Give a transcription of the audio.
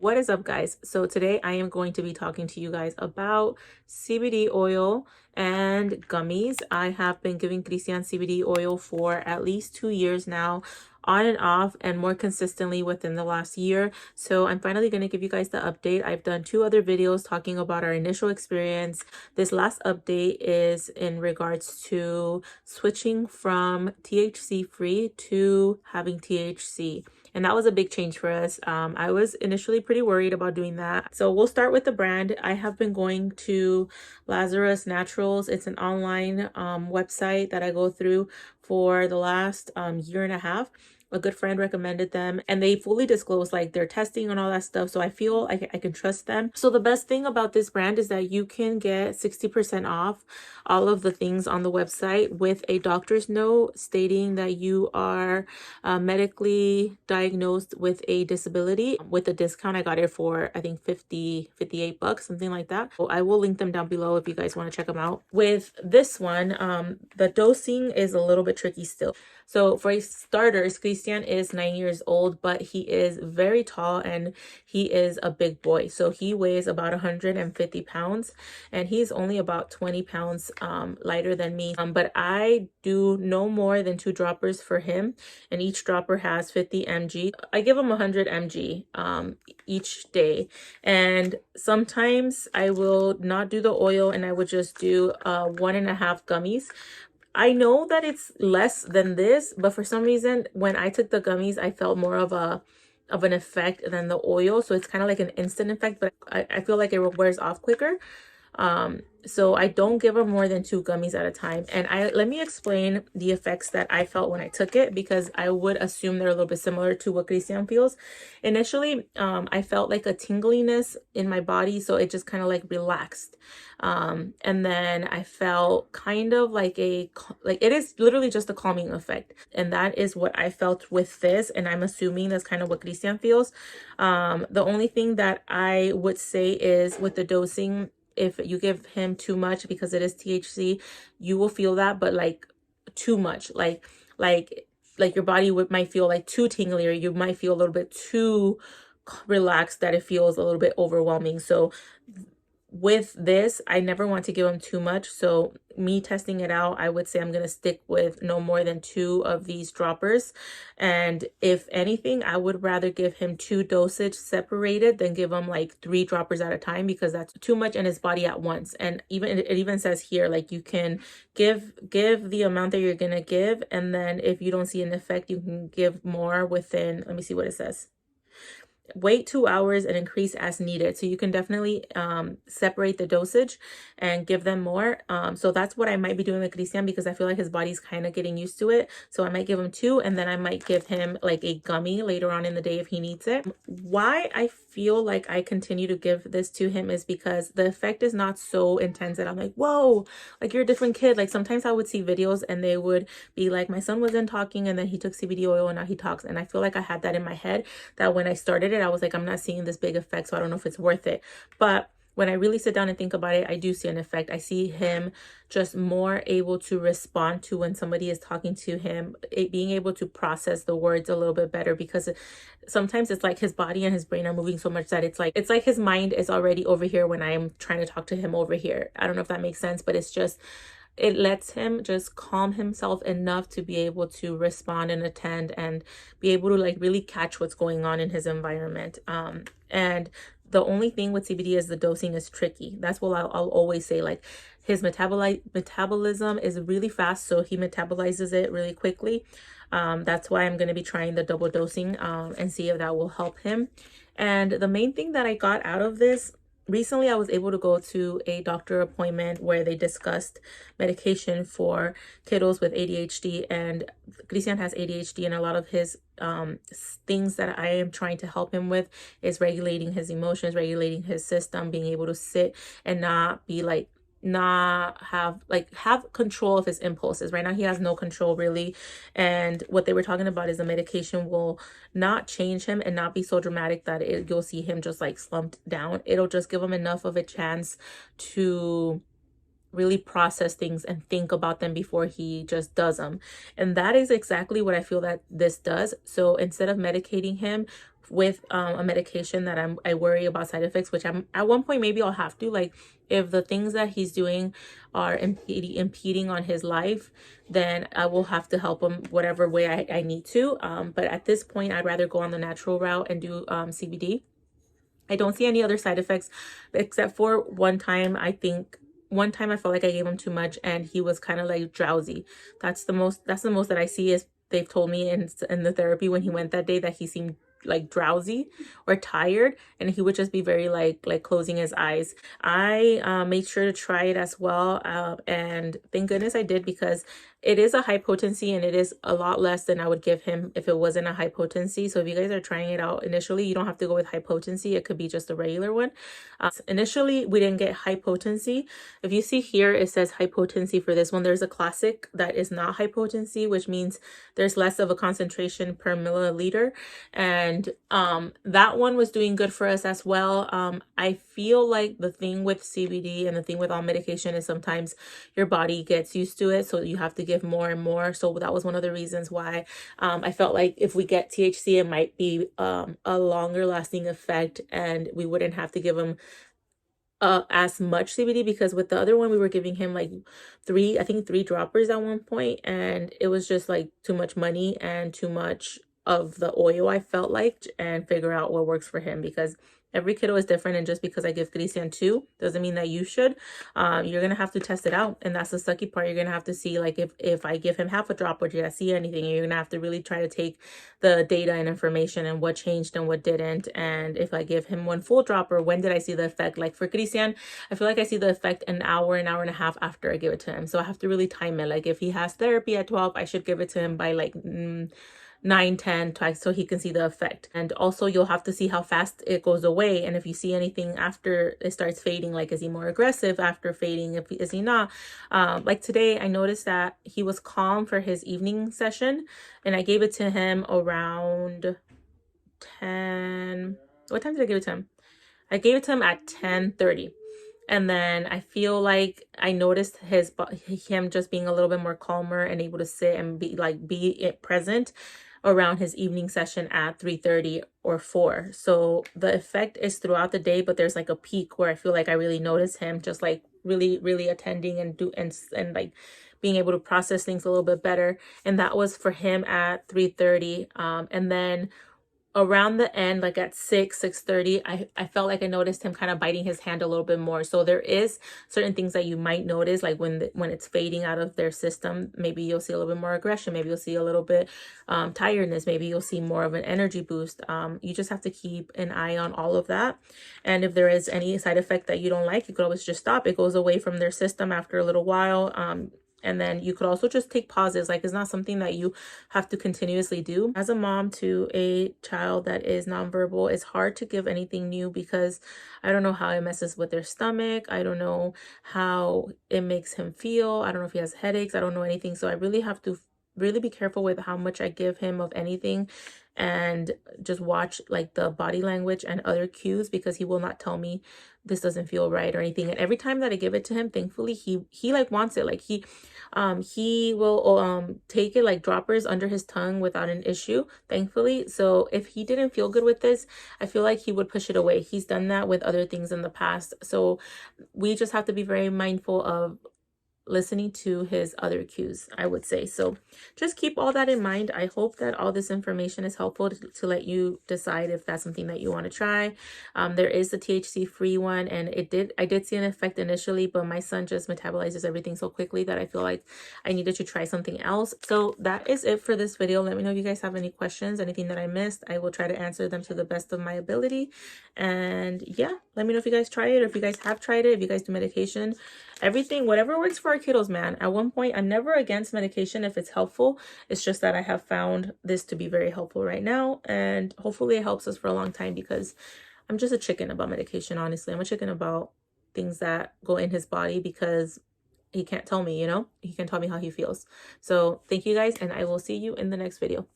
What is up, guys? So today I am going to be talking to you guys about CBD oil and gummies. I have been giving Christian CBD oil for at least 2 years now, on and off, and more consistently within the last year. So I'm finally going to give you guys the update. I've done 2 other videos talking about our initial experience. This last update is in regards to switching from THC free to having THC. And that was a big change for us. I was initially pretty worried about doing that. So we'll start with the brand. I have been going to Lazarus Naturals. It's an online website that I go through for the last year and a half. A good friend recommended them, and they fully disclose like their testing and all that stuff. So I feel I can trust them. So the best thing about this brand is that you can get 60% off all of the things on the website with a doctor's note stating that you are medically diagnosed with a disability. With a discount, I got it for I think 58 bucks, something like that. So I will link them down below if you guys want to check them out. With this one, the dosing is a little bit tricky still. So for starters, Christian is 9 years old, but he is very tall and he is a big boy. So he weighs about 150 pounds and he's only about 20 pounds lighter than me. But I do no more than 2 droppers for him, and each dropper has 50 mg. I give him 100 mg each day, and sometimes I will not do the oil and I would just do 1.5 gummies. I know that it's less than this, but for some reason when I took the gummies I felt more of an effect than the oil. So it's kind of like an instant effect, but I feel like it wears off quicker. So I don't give her more than 2 gummies at a time. And let me explain the effects that I felt when I took it, because I would assume they're a little bit similar to what Christian feels. Initially, I felt like a tingliness in my body, so it just kind of like relaxed. And then I felt kind of like it is literally just a calming effect. And that is what I felt with this. And I'm assuming that's kind of what Christian feels. The only thing that I would say is with the dosing, if you give him too much, because it is THC, you will feel that, but like too much, like your body might feel like too tingly, or you might feel a little bit too relaxed that it feels a little bit overwhelming. So with this, I never want to give him too much. So me testing it out, I would say I'm going to stick with no more than 2 of these droppers. And if anything, I would rather give him 2 dosage separated than give him like 3 droppers at a time, because that's too much in his body at once. And it even says here, like, you can give the amount that you're going to give. And then if you don't see an effect, you can give more within, let me see what it says. Wait 2 hours and increase as needed. So you can definitely separate the dosage and give them more. So that's what I might be doing with Christian, because I feel like his body's kind of getting used to it. So I might give him 2, and then I might give him like a gummy later on in the day if he needs it. Why I feel like I continue to give this to him is because the effect is not so intense that I'm like, whoa, like you're a different kid. Like sometimes I would see videos and they would be like, my son wasn't talking and then he took CBD oil and now he talks. And I feel like I had that in my head, that when I started it, I was like, I'm not seeing this big effect, so I don't know if it's worth it. But when I really sit down and think about it, I do see an effect. I see him just more able to respond to when somebody is talking to him, being able to process the words a little bit better, because sometimes it's like his body and his brain are moving so much that it's like his mind is already over here when I'm trying to talk to him over here. I don't know if that makes sense, but it's just, it lets him just calm himself enough to be able to respond and attend and be able to like really catch what's going on in his environment. And the only thing with CBD is the dosing is tricky. That's what I'll always say. Like his metabolism is really fast, so he metabolizes it really quickly. That's why I'm going to be trying the double dosing and see if that will help him. And the main thing that I got out of this, recently I was able to go to a doctor appointment where they discussed medication for kiddos with ADHD, and Christian has ADHD, and a lot of his things that I am trying to help him with is regulating his emotions, regulating his system, being able to sit and not be like, not have control of his impulses. Right now he has no control really, and what they were talking about is the medication will not change him and not be so dramatic that you'll see him just like slumped down. It'll just give him enough of a chance to really process things and think about them before he just does them. And that is exactly what I feel that this does. So instead of medicating him with a medication that I worry about side effects, which I'm at one point maybe I'll have to, like, if the things that he's doing are impeding on his life, then I will have to help him whatever way I need to. But at this point, I'd rather go on the natural route and do CBD. I don't see any other side effects except for one time. One time I felt like I gave him too much and he was kind of like drowsy. That's the most that I see. Is they've told me in the therapy when he went that day that he seemed like drowsy or tired, and he would just be very like closing his eyes. I made sure to try it as well, and thank goodness I did, because it is a high potency and it is a lot less than I would give him if it wasn't a high potency. So if you guys are trying it out initially, you don't have to go with high potency. It could be just a regular one. Initially, we didn't get high potency. If you see here, it says high potency for this one. There's a classic that is not high potency, which means there's less of a concentration per milliliter. And that one was doing good for us as well. I feel like the thing with CBD and the thing with all medication is sometimes your body gets used to it, so you have to give more and more. So that was one of the reasons why I felt like if we get THC, it might be a longer lasting effect and we wouldn't have to give them as much CBD, because with the other one we were giving him like three droppers at one point, and it was just like too much money and too much of the oil, I felt like, and figure out what works for him, because every kiddo is different. And just because I give Christian 2 doesn't mean that you should. You're gonna have to test it out, and that's the sucky part. You're gonna have to see, like, if I give him half a drop, or did I see anything. You're gonna have to really try to take the data and information and what changed and what didn't. And if I give him one full drop, or when did I see the effect? Like for Christian, I feel like I see the effect an hour and a half after I give it to him. So I have to really time it. Like if he has therapy at 12, I should give it to him by like 9, 10 twice, so he can see the effect. And also you'll have to see how fast it goes away, and if you see anything after it starts fading, like is he more aggressive after fading, is he not. Like today I noticed that he was calm for his evening session, and I gave it to him around 10. What time did I give it to him? I gave it to him at 10:30. And then I feel like I noticed him just being a little bit more calmer and able to sit and be present around his evening session at 3:30 or 4. So the effect is throughout the day, but there's like a peak where I feel like I really notice him just like really attending and like being able to process things a little bit better. And that was for him at 3:30. And then around the end, like at 6:30, I felt like I noticed him kind of biting his hand a little bit more. So there is certain things that you might notice, like when it's fading out of their system. Maybe you'll see a little bit more aggression, maybe you'll see a little bit tiredness, maybe you'll see more of an energy boost. You just have to keep an eye on all of that. And if there is any side effect that you don't like, you could always just stop. It goes away from their system after a little while. And then you could also just take pauses. Like it's not something that you have to continuously do. As a mom to a child that is nonverbal, it's hard to give anything new, because I don't know how it messes with their stomach. I don't know how it makes him feel. I don't know if he has headaches. I don't know anything. So I really have to really be careful with how much I give him of anything, and just watch like the body language and other cues, because he will not tell me this doesn't feel right or anything. And every time that I give it to him, thankfully he like wants it. Like he will take it like droppers under his tongue without an issue, thankfully. So if he didn't feel good with this, I feel like he would push it away. He's done that with other things in the past. So we just have to be very mindful of listening to his other cues, I would say. So just keep all that in mind. I hope that all this information is helpful to let you decide if that's something that you want to try. There is the THC free one, and I did see an effect initially, but my son just metabolizes everything so quickly that I feel like I needed to try something else. So that is it for this video. Let me know if you guys have any questions, anything that I missed. I will try to answer them to the best of my ability. And yeah, let me know if you guys try it, or if you guys have tried it, if you guys do medication, everything, whatever works for our kiddos, man. At one point, I'm never against medication if it's helpful. It's just that I have found this to be very helpful right now, and hopefully it helps us for a long time, because I'm just a chicken about medication, honestly. I'm a chicken about things that go in his body, because he can't tell me, he can't tell me how he feels. So thank you guys, and I will see you in the next video.